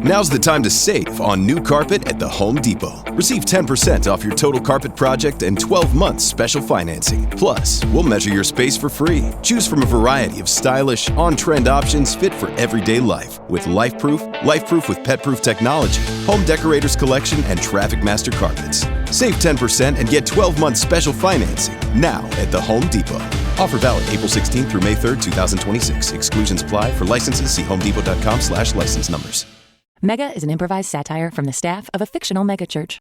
Now's the time to save on new carpet at the Home Depot. Receive 10% off your total carpet project and 12 months special financing. Plus, we'll measure your space for free. Choose from a variety of stylish, on-trend options fit for everyday life with LifeProof with pet-proof technology, Home Decorators Collection, and Traffic Master carpets. Save 10% and get 12 months special financing now at the Home Depot. Offer valid April 16th through May 3rd, 2026. Exclusions apply. For licenses, see homedepot.com/license numbers. Mega is an improvised satire from the staff of a fictional megachurch.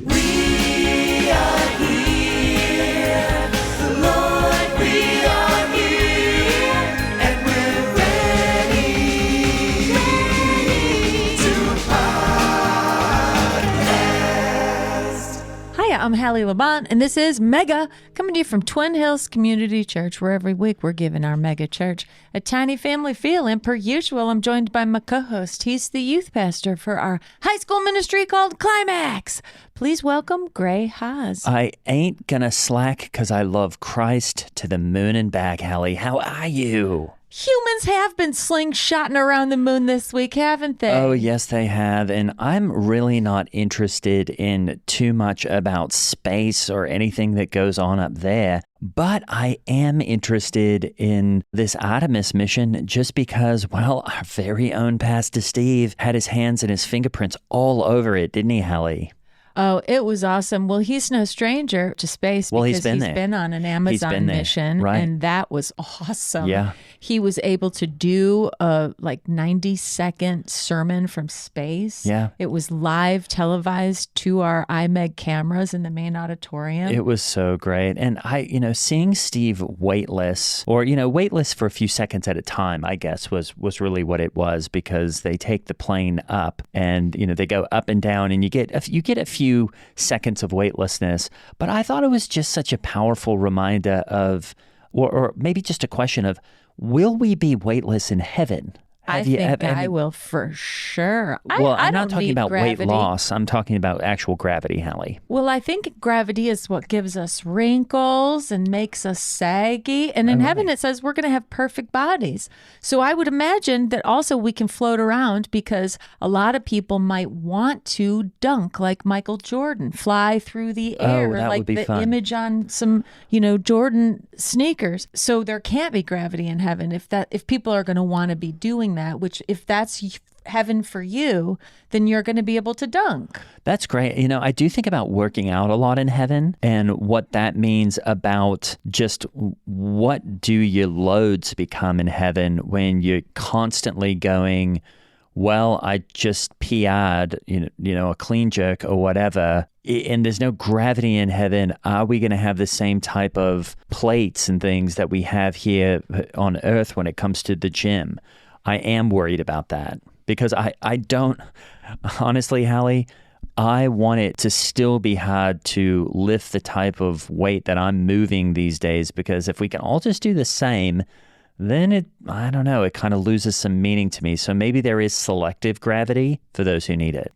We are here, the Lord, we are here, and we're ready to podcast. Hi, I'm Halle and this is Mega, coming to you from Twin Hills Community Church, where every week we're giving our mega church a tiny family feel. And per usual, I'm joined by my co-host. He's the youth pastor for our high school ministry called Climax. Please welcome Gray Haas. I ain't gonna slack because I love Christ to the moon and back, Halle. How are you? Humans have been slingshotting around the moon this week, haven't they? Oh, yes, they have. And I'm really not interested in too much about space or anything that goes on up there. But I am interested in this Artemis mission just because, well, our very own Pastor Steve had his hands and his fingerprints all over it, didn't he, Halle? Oh, it was awesome. Well, he's no stranger to space because he's been on an Amazon mission, right. And that was awesome. Yeah. He was able to do a 90-second sermon from space. Yeah. It was live televised to our iMeg cameras in the main auditorium. It was so great. And seeing Steve weightless weightless for a few seconds at a time, I guess was really what it was, because they take the plane up and, they go up and down and you get a few seconds of weightlessness. But I thought it was just such a powerful reminder of, or maybe just a question of, will we be weightless in heaven? I think I will for sure. Well, I'm not don't talking need about gravity. weight loss. I'm talking about actual gravity, Halle. Well, I think gravity is what gives us wrinkles and makes us saggy. And in heaven, it says we're going to have perfect bodies. So I would imagine that also we can float around, because a lot of people might want to dunk like Michael Jordan, fly through the air, that like would be the fun. image on some, Jordan sneakers. So there can't be gravity in heaven if people are going to want to be doing that, which if that's heaven for you, then you're going to be able to dunk. That's great. I do think about working out a lot in heaven and what that means about just what do your loads become in heaven when you're constantly going, well, I just PR'd, a clean jerk or whatever, and there's no gravity in heaven. Are we going to have the same type of plates and things that we have here on earth when it comes to the gym? I am worried about that, because I don't, honestly, Halle, I want it to still be hard to lift the type of weight that I'm moving these days, because if we can all just do the same, then it kind of loses some meaning to me. So maybe there is selective gravity for those who need it.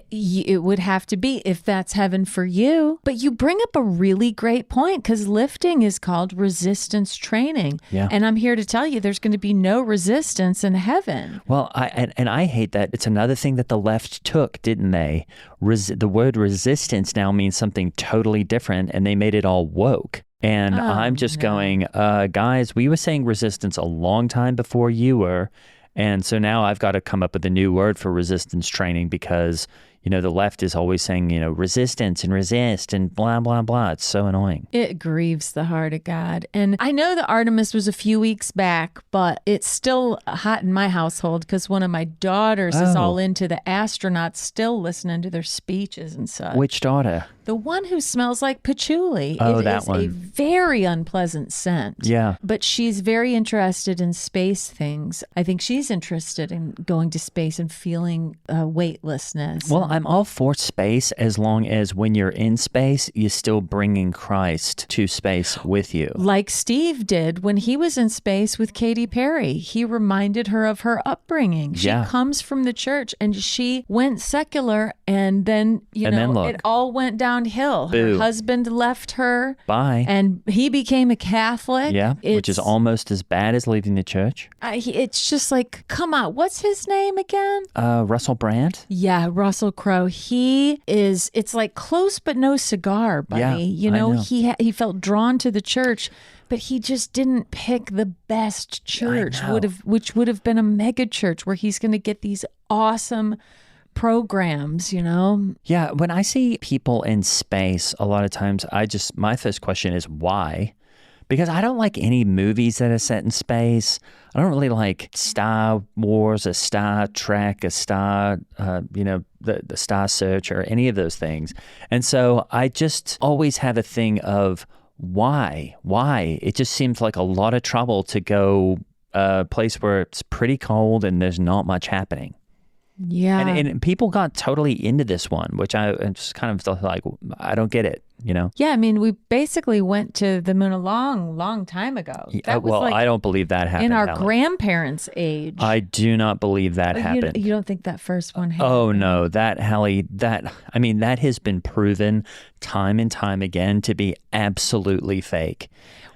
It would have to be if that's heaven for you. But you bring up a really great point, because lifting is called resistance training. Yeah. And I'm here to tell you there's going to be no resistance in heaven. Well, I hate that. It's another thing that the left took, didn't they? The word resistance now means something totally different, and they made it all woke. And I'm just going, guys, we were saying resistance a long time before you were. And so now I've got to come up with a new word for resistance training, because, the left is always saying, resistance and resist and blah, blah, blah. It's so annoying. It grieves the heart of God. And I know that Artemis was a few weeks back, but it's still hot in my household, because one of my daughters is all into the astronauts, still listening to their speeches and such. Which daughter? The one who smells like patchouli. Oh, it that is one. a very unpleasant scent. Yeah. But she's very interested in space things. I think she's interested in going to space and feeling weightlessness. Well, I'm all for space as long as when you're in space, you're still bringing Christ to space with you. Like Steve did when he was in space with Katy Perry. He reminded her of her upbringing. She comes from the church and she went secular, and then, look. it all went downhill. Boo. Her husband left her. Bye. And he became a Catholic. Yeah, which is almost as bad as leaving the church. It's just like, come on, what's his name again? Russell Brand? Yeah, Russell Crowe. It's like close but no cigar, buddy. Yeah, I know. He felt drawn to the church, but he just didn't pick the best church, which would have been a mega church where he's going to get these awesome programs, Yeah, when I see people in space, a lot of times my first question is why? Because I don't like any movies that are set in space. I don't really like Star Wars, a Star Trek, a Star, the Star Search, or any of those things. And so I just always have a thing of why? Why? It just seems like a lot of trouble to go a place where it's pretty cold and there's not much happening. Yeah. And people got totally into this one, which I just kind of like, I don't get it, Yeah, I mean, we basically went to the moon a long, long time ago. That was I don't believe that happened. in our Halle. grandparents' age. I do not believe that happened. You don't think that first one happened? Oh, no. That has been proven time and time again to be absolutely fake.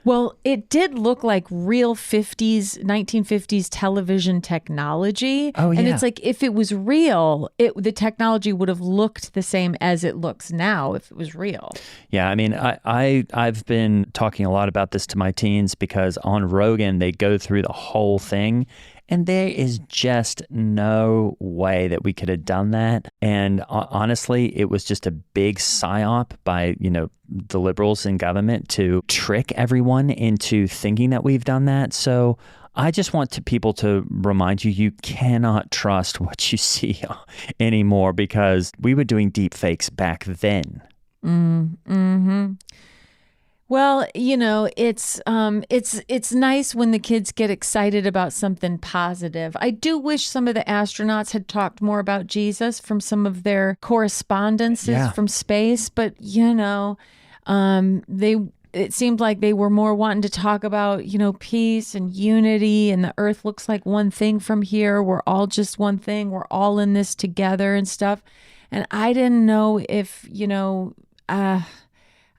Well, it did look like real 1950s television technology. Oh, yeah. And it's like, if it was real, the technology would have looked the same as it looks now if it was real. Yeah, I mean, I've been talking a lot about this to my teens because on Rogan, they go through the whole thing. And there is just no way that we could have done that. And honestly, it was just a big psyop by, the liberals in government to trick everyone into thinking that we've done that. So I just want people to remind you cannot trust what you see anymore because we were doing deep fakes back then. Mm-hmm. Well, it's nice when the kids get excited about something positive. I do wish some of the astronauts had talked more about Jesus from some of their correspondences from space, but it seemed like they were more wanting to talk about, peace and unity, and the earth looks like one thing from here. We're all just one thing. We're all in this together and stuff. And I didn't know if,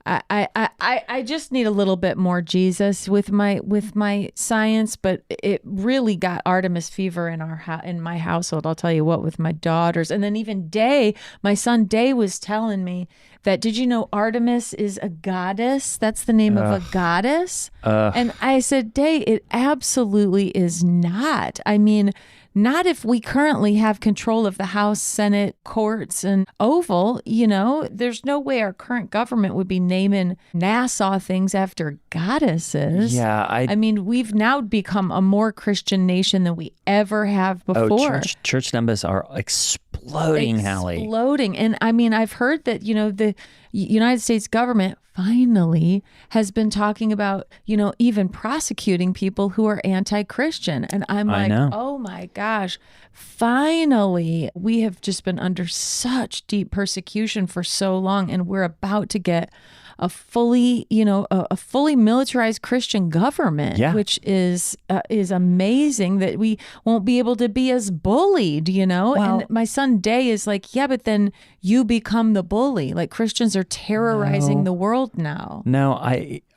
I just need a little bit more Jesus with my science, but it really got Artemis fever in my household. I'll tell you what, with my daughters, and then even Day, my son Day was telling me that, did you know Artemis is a goddess? That's the name of a goddess. And I said, Day, it absolutely is not. I mean, not if we currently have control of the House, Senate, courts, and Oval. There's no way our current government would be naming Nassau things after goddesses. Yeah, I mean, we've now become a more Christian nation than we ever have before. Church numbers are exploding, Halle. Exploding. And I mean, I've heard that, the United States government finally has been talking about, even prosecuting people who are anti-Christian. And I'm like, oh my gosh, finally, we have just been under such deep persecution for so long, and we're about to get a fully militarized Christian government, which is amazing that we won't be able to be as bullied, Well, and my son Day is like, yeah, but then you become the bully. Like, Christians are terrorizing the world now. No,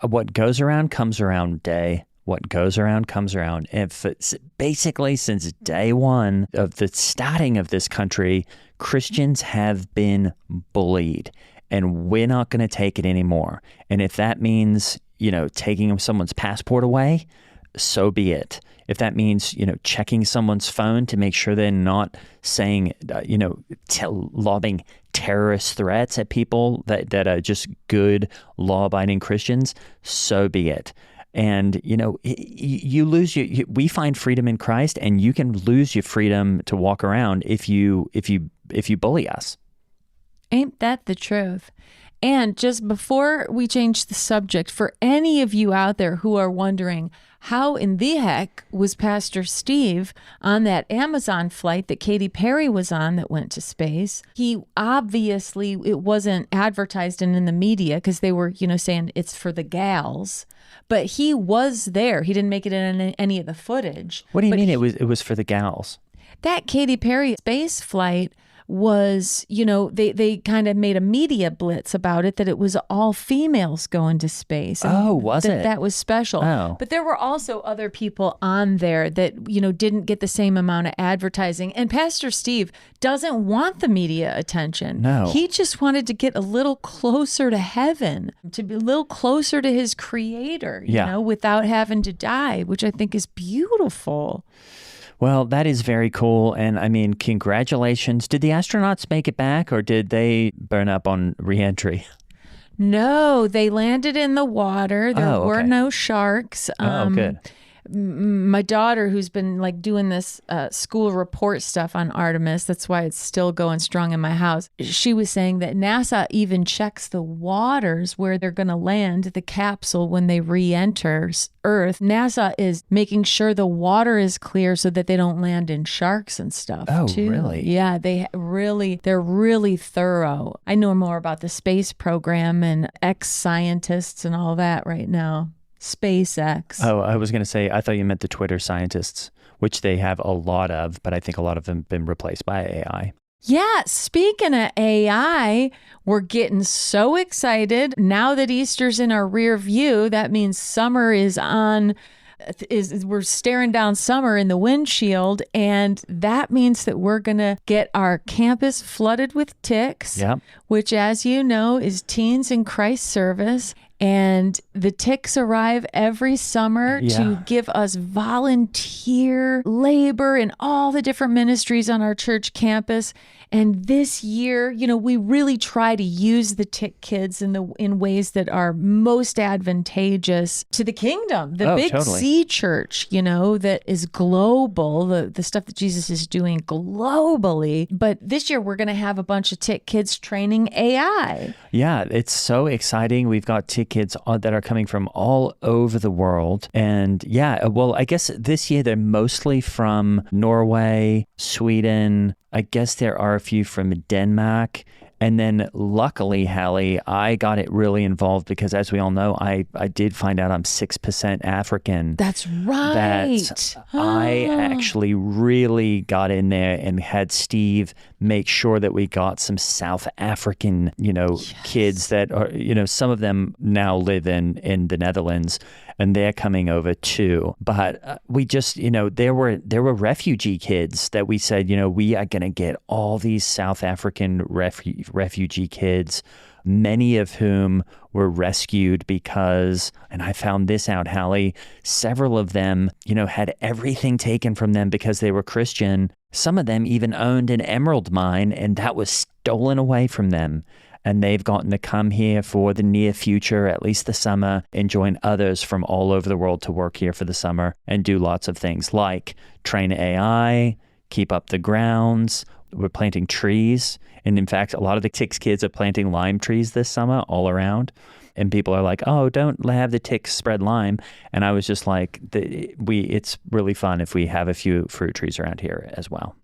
what goes around comes around, Day. What goes around comes around. If it's basically since day one of the starting of this country, Christians have been bullied. And we're not going to take it anymore. And if that means, taking someone's passport away, so be it. If that means, checking someone's phone to make sure they're not saying, lobbing terrorist threats at people that are just good, law-abiding Christians, so be it. And, you lose we find freedom in Christ, and you can lose your freedom to walk around if you bully us. Ain't that the truth? And just before we change the subject, for any of you out there who are wondering, how in the heck was Pastor Steve on that Amazon flight that Katy Perry was on that went to space? He obviously, it wasn't advertised and in the media because they were, saying it's for the gals. But he was there. He didn't make it in any of the footage. What do you mean it was for the gals? That Katy Perry space flight was, they kind of made a media blitz about it, that it was all females going to space. Oh, was it? That was special. Oh. But there were also other people on there that, didn't get the same amount of advertising. And Pastor Steve doesn't want the media attention. No. He just wanted to get a little closer to heaven, to be a little closer to his creator, without having to die, which I think is beautiful. Well, that is very cool. And I mean, congratulations. Did the astronauts make it back or did they burn up on reentry? No, they landed in the water. There were no sharks. Good. My daughter, who's been doing this school report stuff on Artemis, that's why it's still going strong in my house. She was saying that NASA even checks the waters where they're going to land the capsule when they re-enter Earth. NASA is making sure the water is clear so that they don't land in sharks and stuff. Oh, too. really? Yeah, they're really thorough. I know more about the space program and ex-scientists and all that right now. SpaceX. Oh, I was going to say, I thought you meant the Twitter scientists, which they have a lot of, but I think a lot of them have been replaced by AI. Yeah, speaking of AI, we're getting so excited. Now that Easter's in our rear view, that means summer is on. We're staring down summer in the windshield, and that means that we're going to get our campus flooded with ticks, which, as you know, is Teens in Christ Service. And the ticks arrive every summer to give us volunteer labor in all the different ministries on our church campus. And this year, we really try to use the tick kids in ways that are most advantageous to the kingdom, the big totally. C church, that is global, the stuff that Jesus is doing globally. But this year, we're going to have a bunch of tick kids training AI. Yeah, it's so exciting. We've got tick kids that are coming from all over the world. And I guess this year they're mostly from Norway, Sweden. I guess there are a few from Denmark. And then luckily, Halle, I got it really involved because, as we all know, I did find out I'm 6% African. That's right. I actually really got in there and had Steve make sure that we got some South African, kids that are, some of them now live in the Netherlands. And they're coming over too. But we just, there were refugee kids that we said, we are going to get all these South African refugee kids, many of whom were rescued because, and I found this out, Halle, several of them, had everything taken from them because they were Christian. Some of them even owned an emerald mine, and that was stolen away from them. And they've gotten to come here for the near future, at least the summer, and join others from all over the world to work here for the summer and do lots of things like train AI, keep up the grounds. We're planting trees. And in fact, a lot of the ticks kids are planting lime trees this summer all around. And people are like, oh, don't have the ticks spread lime. And I was just like, it's really fun if we have a few fruit trees around here as well.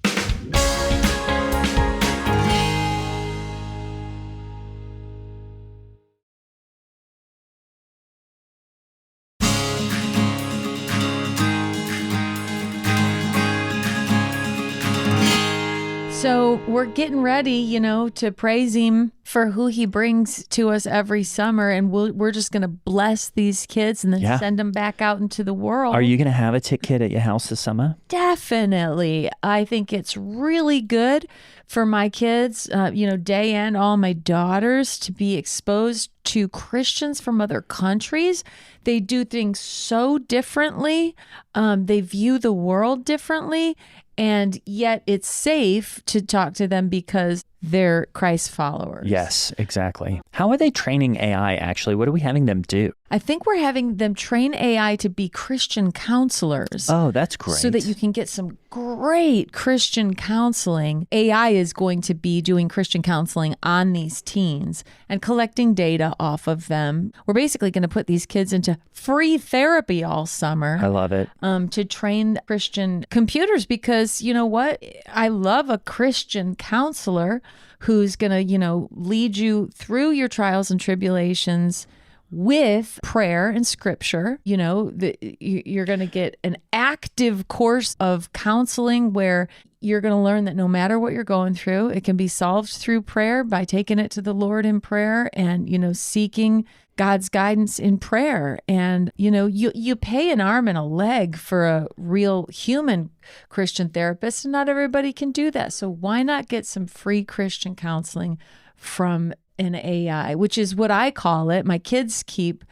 So we're getting ready, to praise him for who he brings to us every summer. And we're just going to bless these kids and then send them back out into the world. Are you going to have a tick kid at your house this summer? Definitely. I think it's really good for my kids, day and all my daughters to be exposed to Christians from other countries. They do things so differently. They view the world differently. And yet it's safe to talk to them because they're Christ followers. Yes, exactly. How are they training AI, actually? What are we having them do? I think we're having them train AI to be Christian counselors. Oh, that's great. So that you can get some great Christian counseling. AI is going to be doing Christian counseling on these teens and collecting data off of them. We're basically going to put these kids into free therapy all summer. I love it. To train Christian computers, because you know what? I love a Christian counselor who's going to, lead you through your trials and tribulations with prayer and scripture. You're going to get an active course of counseling where you're going to learn that no matter what you're going through, it can be solved through prayer by taking it to the Lord in prayer and, seeking God's guidance in prayer. And, you pay an arm and a leg for a real human Christian therapist, and not everybody can do that. So why not get some free Christian counseling from an AI, which is what I call it. My kids keep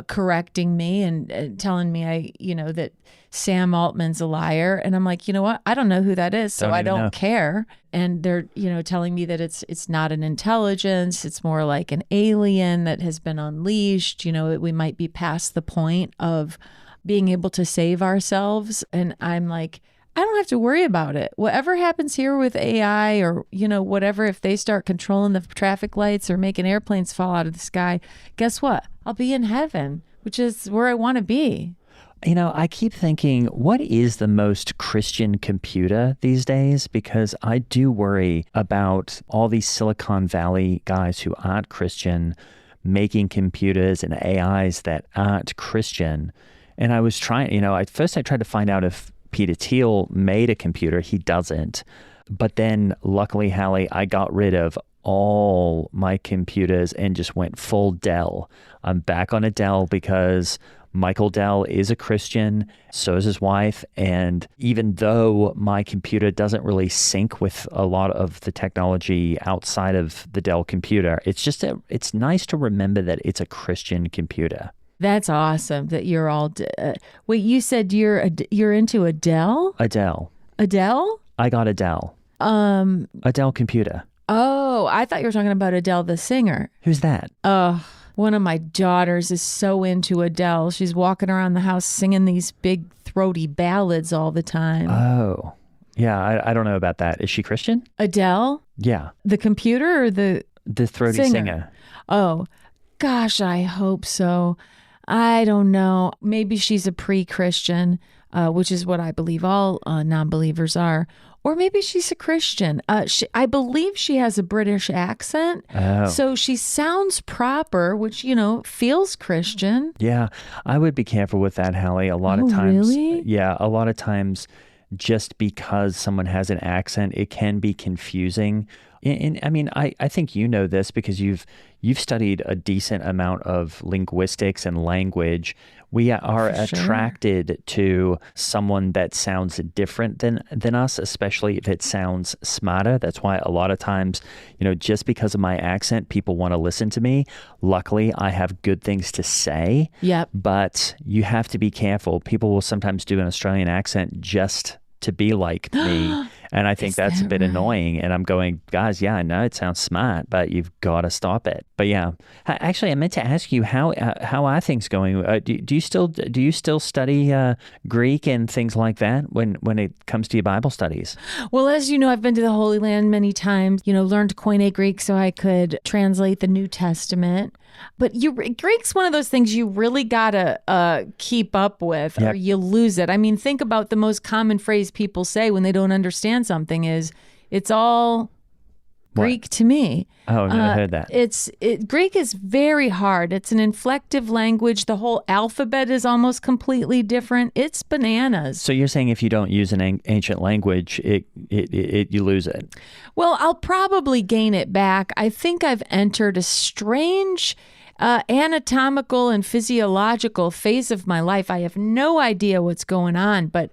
correcting me and telling me that Sam Altman's a liar. And I'm like, you know what? I don't know who that is, so I don't care. And they're, telling me that it's not an intelligence. It's more like an alien that has been unleashed. We might be past the point of being able to save ourselves. And I'm like, I don't have to worry about it. Whatever happens here with AI or, whatever, if they start controlling the traffic lights or making airplanes fall out of the sky, guess what? I'll be in heaven, which is where I want to be. I keep thinking, what is the most Christian computer these days? Because I do worry about all these Silicon Valley guys who aren't Christian making computers and AIs that aren't Christian. And I was trying, at first I tried to find out if Peter Thiel made a computer. He doesn't. But then luckily, Halle, I got rid of all my computers and just went full Dell. I'm back on a Dell because Michael Dell is a Christian, so is his wife. And even though my computer doesn't really sync with a lot of the technology outside of the Dell computer, it's nice to remember that it's a Christian computer. That's awesome that you're all... wait, you said you're into Adele? Adele. Adele? I got Adele. Adele Computer. Oh, I thought you were talking about Adele the singer. Who's that? One of my daughters is so into Adele. She's walking around the house singing these big throaty ballads all the time. Oh, yeah. I don't know about that. Is she Christian? Adele? Yeah. The computer or the throaty singer? Oh, gosh, I hope so. I don't know. Maybe she's a pre-Christian, which is what I believe all non-believers are. Or maybe she's a Christian. I believe she has a British accent. Oh. So she sounds proper, which, feels Christian. Yeah. I would be careful with that, Halle. A lot of times. Really? Yeah. A lot of times, just because someone has an accent, it can be confusing. And I mean, I think you know this because you've studied a decent amount of linguistics and language. We are attracted to someone that sounds different than us, especially if it sounds smarter. That's why a lot of times, just because of my accent, people want to listen to me. Luckily, I have good things to say. Yep. But you have to be careful. People will sometimes do an Australian accent just to be like me. And I think that's a bit annoying. And I'm going, guys, yeah, I know it sounds smart, but you've got to stop it. But yeah, actually, I meant to ask you, how are things going? Do you still study Greek and things like that when it comes to your Bible studies? Well, as you know, I've been to the Holy Land many times, learned Koine Greek so I could translate the New Testament. But Greek's one of those things you really gotta keep up with, or you lose it. I mean, think about the most common phrase people say when they don't understand something is, "It's all Greek to me." Oh, I've never heard that. Greek is very hard. It's an inflective language. The whole alphabet is almost completely different. It's bananas. So you're saying if you don't use an ancient language, you lose it? Well, I'll probably gain it back. I think I've entered a strange anatomical and physiological phase of my life. I have no idea what's going on, but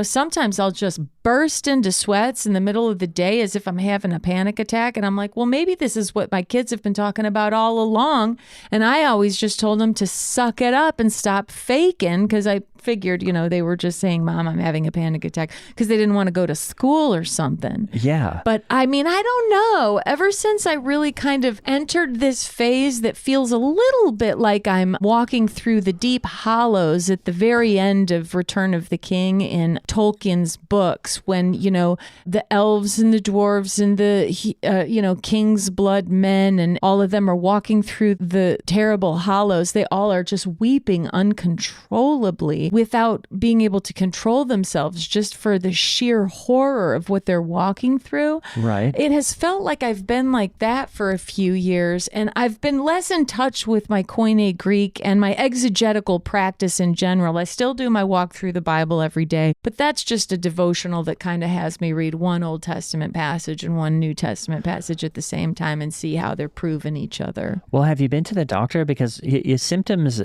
sometimes I'll just burst into sweats in the middle of the day as if I'm having a panic attack. And I'm like, well, maybe this is what my kids have been talking about all along. And I always just told them to suck it up and stop faking, because I figured, they were just saying, Mom, I'm having a panic attack, because they didn't want to go to school or something. Yeah. But I mean, I don't know. Ever since I really kind of entered this phase that feels a little bit like I'm walking through the deep hollows at the very end of Return of the King in Tolkien's books, when, the elves and the dwarves and the, king's blood men and all of them are walking through the terrible hollows. They all are just weeping uncontrollably without being able to control themselves, just for the sheer horror of what they're walking through. Right. It has felt like I've been like that for a few years, and I've been less in touch with my Koine Greek and my exegetical practice in general. I still do my walk through the Bible every day, but that's just a devotional that kind of has me read one Old Testament passage and one New Testament passage at the same time and see how they're proving each other. Well, have you been to the doctor? Because your symptoms,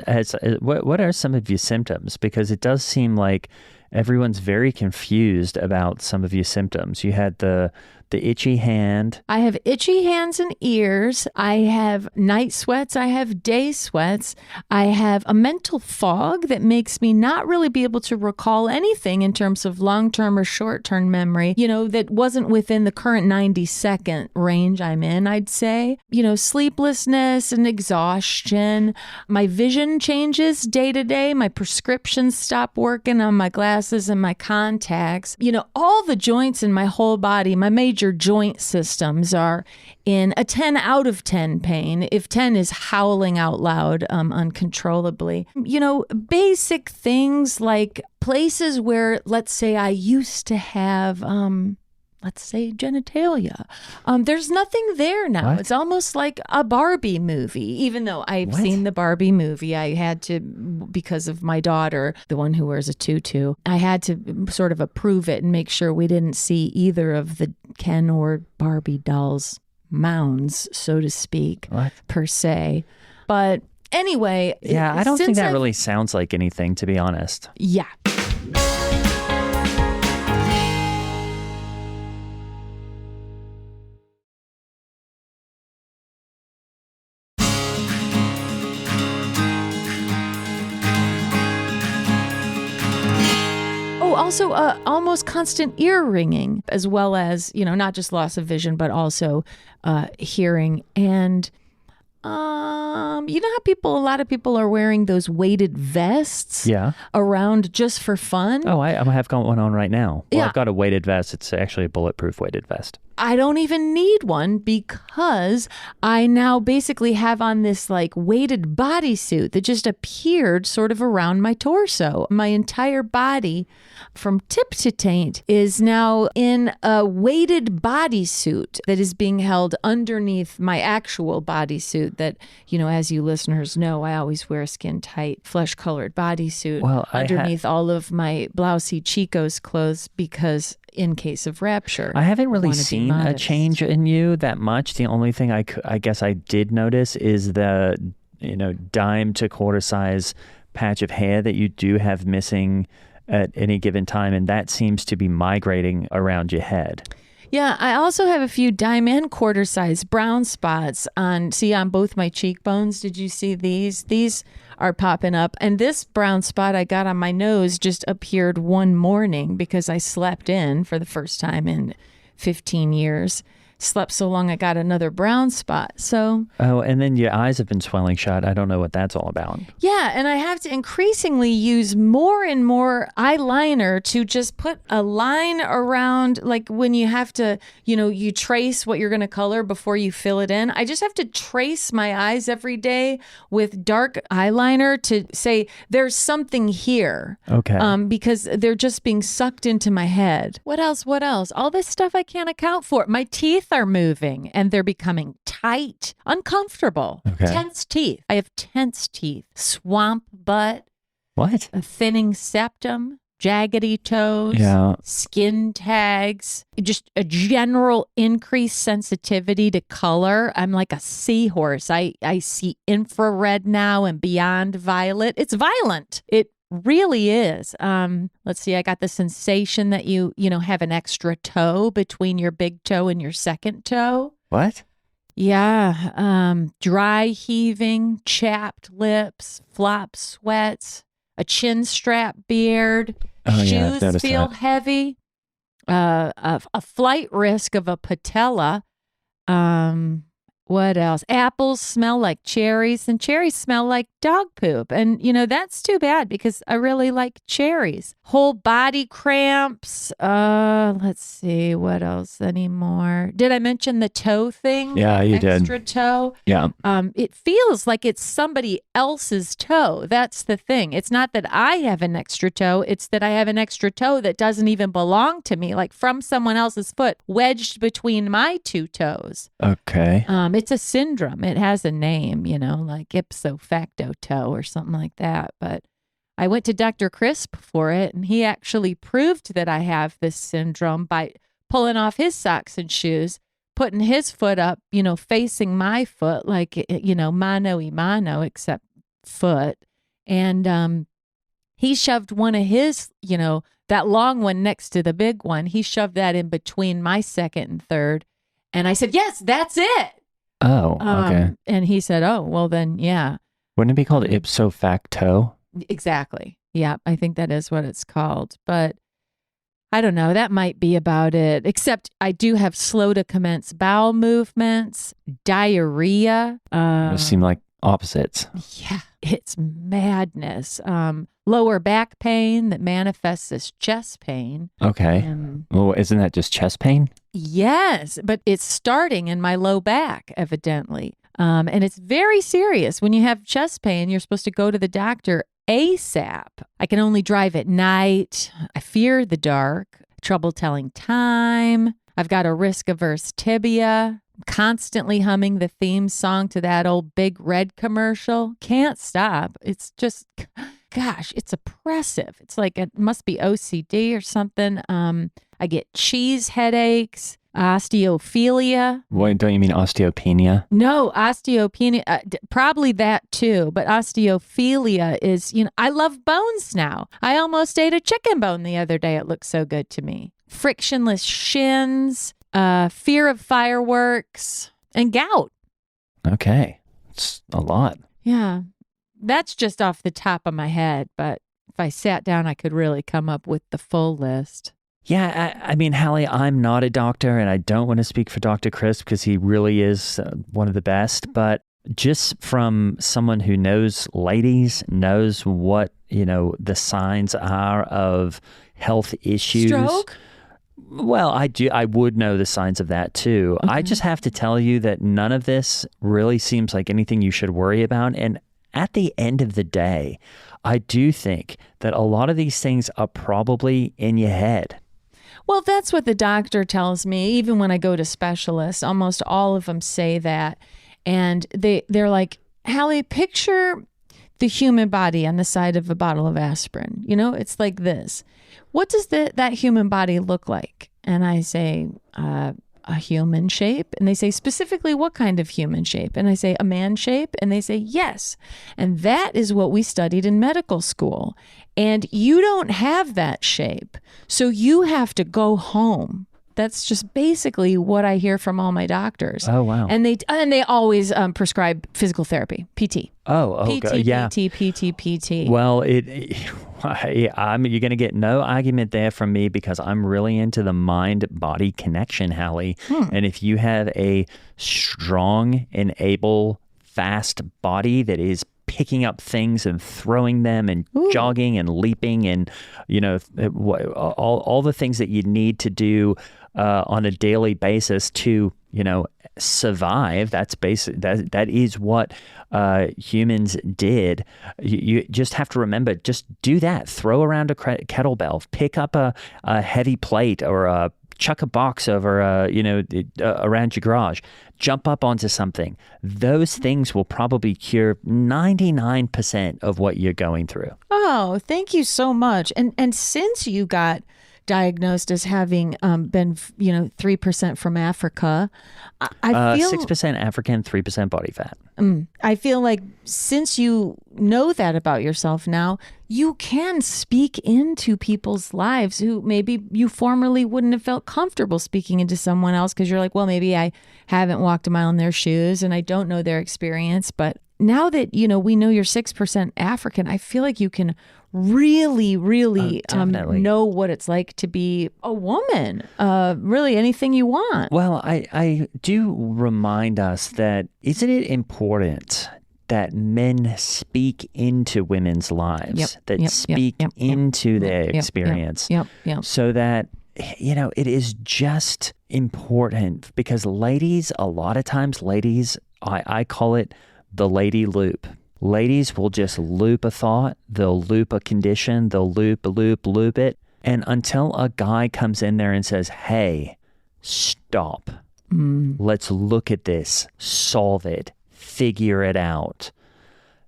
what are some of your symptoms? Because it does seem like everyone's very confused about some of your symptoms. You had the itchy hand. I have itchy hands and ears. I have night sweats. I have day sweats. I have a mental fog that makes me not really be able to recall anything in terms of long-term or short-term memory, that wasn't within the current 90-second range I'm in, I'd say. Sleeplessness and exhaustion. My vision changes day to day. My prescriptions stop working on my glasses and my contacts. All the joints in my whole body, my major joint systems are in a 10 out of 10 pain, if 10 is howling out loud uncontrollably. Basic things like places where, let's say, I used to have let's say genitalia. There's nothing there now. What? It's almost like a Barbie movie, even though I've seen the Barbie movie. I had to, because of my daughter, the one who wears a tutu, I had to sort of approve it and make sure we didn't see either of the Ken or Barbie dolls' mounds, so to speak, per se. But anyway. Yeah, I don't think that really sounds like anything, to be honest. Yeah. Also, almost constant ear ringing, as well as, not just loss of vision, but also hearing. And, how a lot of people are wearing those weighted vests around just for fun. Oh, I have got one on right now. Well, Yeah. I've got a weighted vest. It's actually a bulletproof weighted vest. I don't even need one, because I now basically have on this weighted bodysuit that just appeared sort of around my torso. My entire body from tip to taint is now in a weighted bodysuit that is being held underneath my actual bodysuit that, as you listeners know, I always wear a skin tight, flesh colored bodysuit underneath all of my blousey Chico's clothes, because in case of rapture. I haven't really seen a change in you that much. The only thing I guess I did notice is the, dime to quarter size patch of hair that you do have missing at any given time, and that seems to be migrating around your head. Yeah, I also have a few dime and quarter size brown spots on both my cheekbones. Did you see these? These are popping up. And this brown spot I got on my nose just appeared one morning because I slept in for the first time in 15 years. Slept so long I got another brown spot. So and then your eyes have been swelling shut. I don't know what that's all about. Yeah, and I have to increasingly use more and more eyeliner to just put a line around, like when you have to, you trace what you're going to color before you fill it in. I just have to trace my eyes every day with dark eyeliner to say there's something here. Okay. Because they're just being sucked into my head. What else? All this stuff I can't account for. My teeth are moving and they're becoming tight, uncomfortable. Okay. Tense teeth. I have tense teeth, swamp butt, What? a thinning septum, jaggedy toes, skin tags, just a general increased sensitivity to color. I'm like a seahorse. I see infrared now and beyond violet. It's violent. It really is. Let's see. I got the sensation that you have an extra toe between your big toe and your second toe. What? Yeah. Dry heaving, chapped lips, flop sweats, a chin strap beard, Oh, yeah, I've shoes noticed feel that. heavy, a flight risk of a patella. What else? Apples smell like cherries and cherries smell like dog poop. And, that's too bad because I really like cherries. Whole body cramps. Let's see. What else anymore? Did I mention the toe thing? Yeah, you did. Extra toe. Yeah. It feels like it's somebody else's toe. That's the thing. It's not that I have an extra toe. It's that I have an extra toe that doesn't even belong to me, like from someone else's foot, wedged between my two toes. Okay. It's a syndrome. It has a name, like ipso facto toe or something like that. But I went to Dr. Crisp for it, and he actually proved that I have this syndrome by pulling off his socks and shoes, putting his foot up, facing my foot, like, mano y mano, except foot. And he shoved one of his, that long one next to the big one, he shoved that in between my second and third. And I said, yes, that's it. Oh, okay. And he said, oh, well then, yeah. Wouldn't it be called ipso facto? Exactly. Yeah, I think that is what it's called. But I don't know. That might be about it. Except I do have slow to commence bowel movements, diarrhea. Those seem like opposites. Yeah, it's madness. Lower back pain that manifests as chest pain. Okay. Well, isn't that just chest pain? Yes, but it's starting in my low back, evidently. And it's very serious. When you have chest pain, you're supposed to go to the doctor ASAP. I can only drive at night. I fear the dark, trouble telling time. I've got a risk-averse tibia. I'm constantly humming the theme song to that old Big Red commercial. Can't stop. It's just, gosh, it's oppressive. It's like it must be OCD or something. I get cheese headaches, osteophilia. What, don't you mean osteopenia? No, osteopenia, probably that too. But osteophilia is, I love bones now. I almost ate a chicken bone the other day. It looked so good to me. Frictionless shins, fear of fireworks, and gout. Okay. It's a lot. Yeah, that's just off the top of my head. But if I sat down, I could really come up with the full list. Yeah, I mean, Halle, I'm not a doctor, and I don't want to speak for Dr. Chris because he really is one of the best. But just from someone who knows ladies, knows what, the signs are of health issues. Stroke? Well, I would know the signs of that too. Okay. I just have to tell you that none of this really seems like anything you should worry about. And at the end of the day, I do think that a lot of these things are probably in your head. Well, that's what the doctor tells me. Even when I go to specialists, almost all of them say that. And they're like, Halle, picture the human body on the side of a bottle of aspirin. It's like this. What does that human body look like? And I say, a human shape. And they say, specifically, what kind of human shape? And I say, a man shape. And they say, yes. And that is what we studied in medical school. And you don't have that shape. So you have to go home. That's just basically what I hear from all my doctors. Oh, wow. And they always prescribe physical therapy, PT. Oh, PT, okay. Yeah. PT. Well, you're going to get no argument there from me because I'm really into the mind-body connection, Halle. And if you have a strong and able, fast body that is picking up things and throwing them and jogging and leaping and, all the things that you need to do on a daily basis to, survive. That's basic. That is what humans did. You just have to remember, just do that. Throw around a kettlebell, pick up a heavy plate or chuck a box over, around your garage, jump up onto something. Those things will probably cure 99% of what you're going through. Oh, thank you so much. And since you got diagnosed as having been, 3% from Africa. I feel 6% African, 3% body fat. I feel like since you know that about yourself now, you can speak into people's lives who maybe you formerly wouldn't have felt comfortable speaking into someone else because you're like, well, maybe I haven't walked a mile in their shoes and I don't know their experience. But now that, we know you're 6% African, I feel like you can really, really definitely. know what it's like to be a woman. Really anything you want. Well, I do remind us that isn't it important that men speak into women's lives, speak into their experience, so that, it is just important because ladies, a lot of times, I call it the lady loop. Ladies will just loop a thought, they'll loop a condition, they'll loop it. And until a guy comes in there and says, hey, stop, let's look at this, solve it, figure it out.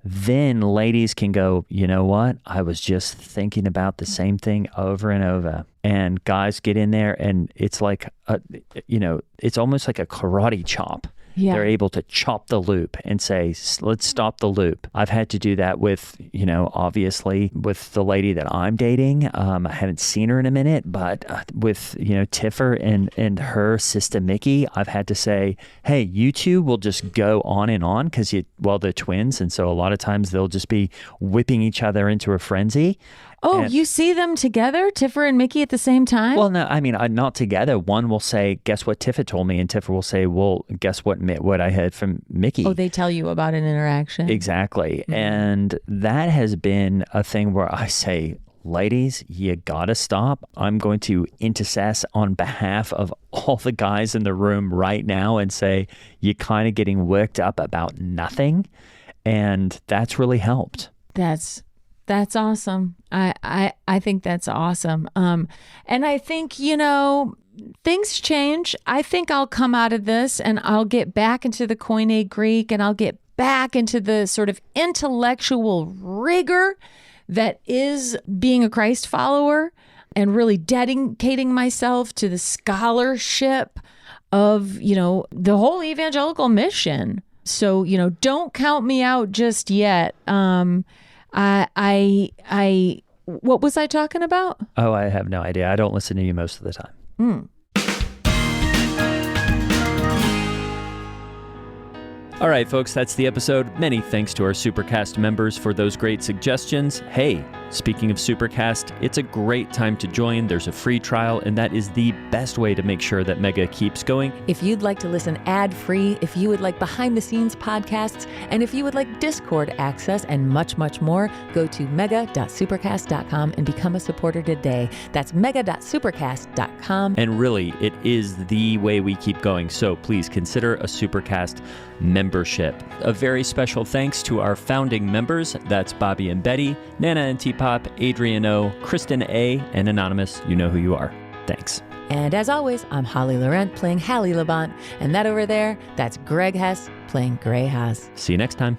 Then ladies can go, you know what? I was just thinking about the same thing over and over. And guys get in there and it's like, it's almost like a karate chop. Yeah. They're able to chop the loop and say, let's stop the loop. I've had to do that with, obviously with the lady that I'm dating. I haven't seen her in a minute, but with, Tiffer and her sister Mickey, I've had to say, hey, you two will just go on and on because they're twins. And so a lot of times they'll just be whipping each other into a frenzy. Oh, you see them together, Tiffer and Mickey, at the same time? Well, no, I mean, not together. One will say, guess what Tiffer told me? And Tiffer will say, well, guess what I heard from Mickey. Oh, they tell you about an interaction. Exactly. Mm-hmm. And that has been a thing where I say, ladies, you gotta stop. I'm going to intercess on behalf of all the guys in the room right now and say, you're kind of getting worked up about nothing. And that's really helped. That's awesome. I think that's awesome. And I think, things change. I think I'll come out of this and I'll get back into the Koine Greek and I'll get back into the sort of intellectual rigor that is being a Christ follower and really dedicating myself to the scholarship of, the whole evangelical mission. So, don't count me out just yet. What was I talking about? Oh, I have no idea. I don't listen to you most of the time. All right, folks, that's the episode. Many thanks to our Supercast members for those great suggestions. Hey, speaking of Supercast, it's a great time to join. There's a free trial, and that is the best way to make sure that Mega keeps going. If you'd like to listen ad-free, if you would like behind-the-scenes podcasts, and if you would like Discord access and much, much more, go to mega.supercast.com and become a supporter today. That's mega.supercast.com. And really, it is the way we keep going, so please consider a Supercast membership. A very special thanks to our founding members. That's Bobby and Betty, Nana and T-Pop, Adrian O, Kristen A, and Anonymous. You know who you are. Thanks. And as always, I'm Holly Laurent playing Halle Labont, and that over there, that's Greg Hess playing Gray Haas. See you next time.